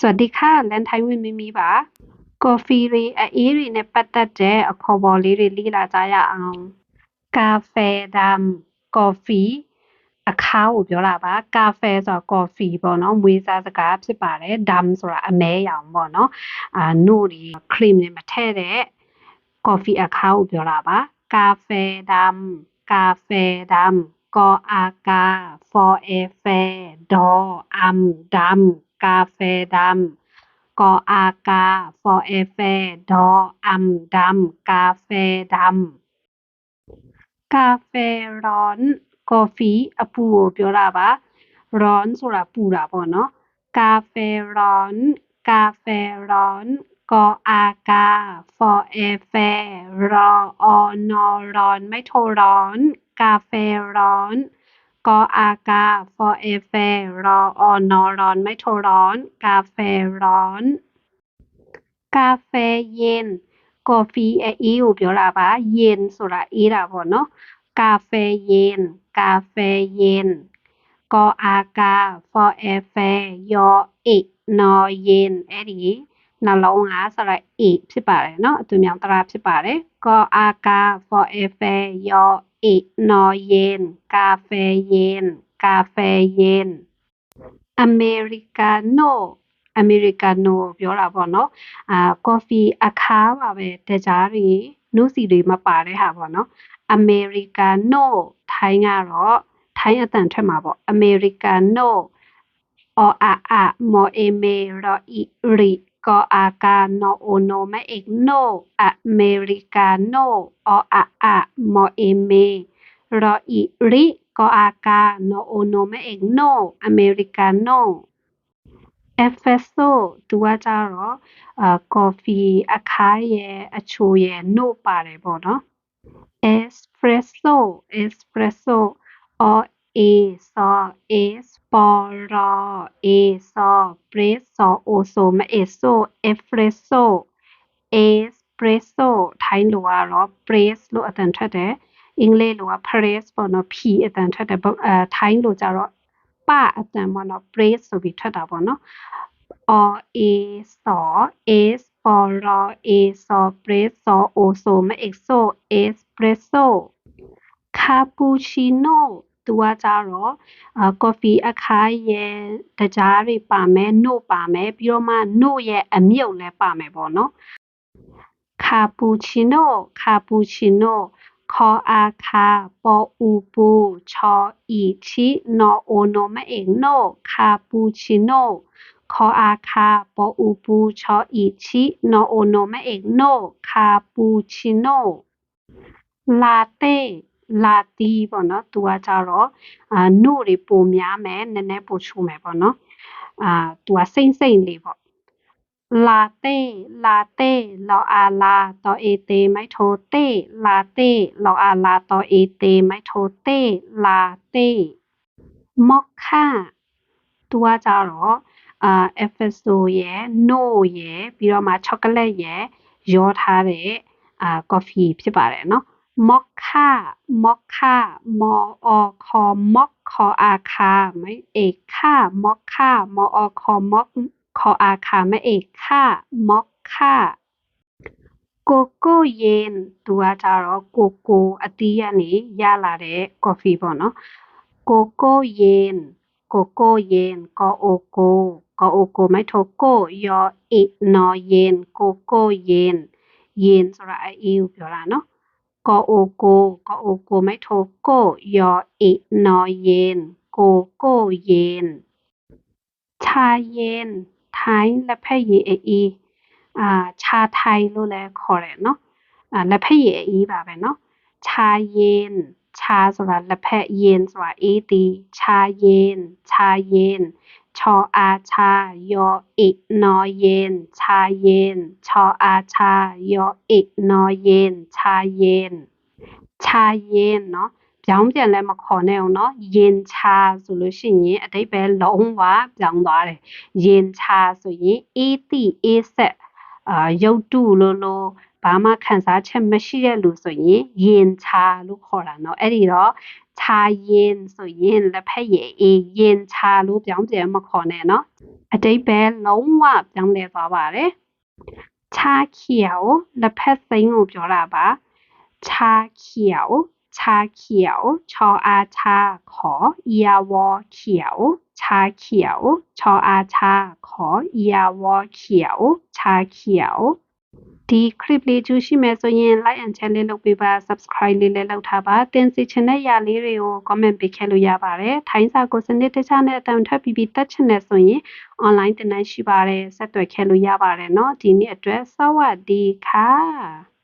สวัสดีค่ะแลนไทยวินมิมีပါကော်ဖီတွေအေးတွေနဲ့ပတ်သက်တဲ့အခေါ်အဝေါ်လေးတွေလေ့လာကြရအောင်ကာเฟดำကော်ဖီအခါကိုပြောတာပါကာเฟဆိုတာကော်ဖီပေါ့နော်မွေးစားစကားဖြစ်ပါတယ်ဒำဆိုတာအမဲရောင်ပေါ့နော်နို့ဒီခရီမ်တွေမထည့်တဲ့ကော်ဖီအခါကိုပြောတာပါကာเฟดำกออากาฟอเอแฟดออัมดำกาเฟดำกออากาฟอเอแฟดออัมดำกาเฟดำกาเฟร้อนကော်ဖီအပူကိုပြောတာပါร้อนဆိုတာပူတာပေါ့နော်กาเฟร้อนกออากาฟอเอแฟรออนอร้อนไม่โทรร้อนกาเฟร้อนกออากาฟอเอแฟรออนอร้อนไม่โทรร้อนกาเฟร้อนกาเฟเย็นကော်ဖီအေးကိုပြောတာပါเย็นဆိုတာအေးတာပေါ့နော်กาเฟเย็นกออากาฟอเอแฟยอเอกนอเย็นအဲ့ဒီနှလုံးကစလိုက်เอกဖြစ်ပါတယ်เนาะအတူမြောင်တရာဖြစ်ပါတယ်กออากาฟอเอแฟยอเอกนอเย็นกาเฟเย็นอเมริกาโน่ပြောတာပေါ့နော်ကော်ဖီအခါပါပဲတကြားတွေနုစီတွေမပါတဲ့ဟာပေါ့နော်အမေရိကနိုထိုင်းကတော့ထိုင်းအတန်ထွက်မှာပေါ့အမေရိကနိုအော်အာမောအေမေရောအီရီကောအာကာနိုအိုနိုမဲအိနိုအမေရိကနိုအော်အာမောအေမေရောအီရီကောအာကာနိုအိုနိုမဲအိနိုအမေရိကနိုEspresso သူကကြတော့ကော်ဖီအခါရဲ့အချိုရဲ့နို့ပါတယ်ပေါ့နော် Espresso or a so esporo a so presso o so မ eso espresso ထိုင်းလိုကတော့ press လို့အတန်ထွက်တယ်အင်္ဂလိပ်လိုက press ပေါ့နော် p အတန်ထွက်တယ်ထိုင်းလိုကြတော့ပအတန်ပေါ့နော် press ဆိုပြီးထွက်တာပေါ့နော် or a so esporo a so presso o so မ eso espresso cappuccino သူကကြတော့ကော်ဖီအခါရဲ့တကြားတွေပါမယ်နို့ပါမယ်ပြီးတော့မှနို့ရဲ့အမြုပ်လည်းပါမယ်ပေါ့နော် cappuccino ခေါ်အခါပေါ်ဦးပူချောဤချီနော်အိုနိုမအိနို cappuccino ခေါ်အခါပေါ်ဦးပူချောဤချီနော်အိုနိုမအိနို cappuccino latte လာတီးပေါ့နော်သူကကြတော့နို့တွေပိုများမယ်နည်းနည်းပိုချိုမယ်ပေါ့နော်သူကစိမ့်လေးပေါ့latte လောအာလာတော့အေတေမိုက်ထိုတေ latte လောအာလာတော့အေတေမိုက်ထိုတေ latte mocha သူကကြတော့espresso ရဲ့နို့ရဲ့ပြီးတော့မှချောကလက်ရဲ့ရောထားတဲ့ကော်ဖီဖြစ်ပါတယ်နော်mocha မောအောခေါ်မော့ခေါ်အခါไม่เอกค่ะ mocha မောအောခေါ်မော့ခေါ်အခါไม่เอกค่ะ mocha ကိုကိုเย็นသူကကြတော့ကိုအတီးကနေရလာတဲ့ကော်ဖီပေါ့နော်ကိုကိုเย็นကောအိုကိုไม่โทကိုယောအိနော်เย็นကိုကိုเย็นဆိုတာအေးကိုပြောတာနော်ကောအိုကိုไม่โทကိုယောအိနော်เย็นကိုကိုเย็นชาเย็นထိုင်းလက်ဖက်ရည်အေးชาไทยလို့လည်းခေါ်တယ်နော်လက်ဖက်ရည်အေးပါပဲနော်ชาเย็นชาဆိုတာလက်ဖက်เย็นဆိုတာအေးသည်ชาเย็นชออาชายออินอเย็นชาเย็นชออาชายออินอเย็นชาเย็นเนาะပြောင်းပြန်လည်းမခေါ်နဲ့အောင်เนาะเย็นชาဆိုလို့ရှိရင်အဓိပ္ပာယ်လုံးဝပြောင်းသွားတယ်เย็นชาဆိုရင်အေးတိအေးဆက်ရုပ်တုလို့ ဘာမှခံစားချက်မရှိတဲ့လူဆိုရင်ရင်ချာလို့ခေါ်တာเนาะအဲ့ဒီတော့ချာရင်ဆိုရင်လက်ဖက်ရည်အေးရင်ချာလို့ပြောင်းပြန်မခေါ်နဲ့เนาะအတိတ်ပဲလုံးဝပြောင်းလဲသွားပါတယ်ချာเขียวလက်ဖက်စိမ်းကိုပြောတာပါชาเขียวชาเขียวชออาชาขออียาวอเขียวชาเขียวชออาชาขออียาวอเขียวชาเขียวဒီคลิปလေးကြည့်ရှိမယ်ဆိုရင် like and share လေးလုပ်ပေးပါ subscribe လေးလည်းလုပ်ထားပါတင်စီချင်တဲ့ຢာလေးတွေကို comment ပေးခဲ့လို့ရပါတယ်ထိုင်းစာကိုစနစ်တကျနဲ့အတန်ထပ်ပြီးတက်ချင်တယ်ဆိုရင် online တင်နိုင်ရှိပါတယ်ဆက်သွယ်ခဲ့လို့ရပါတယ်เนาะဒီနေ့အတွက်စวัสดีค่ะ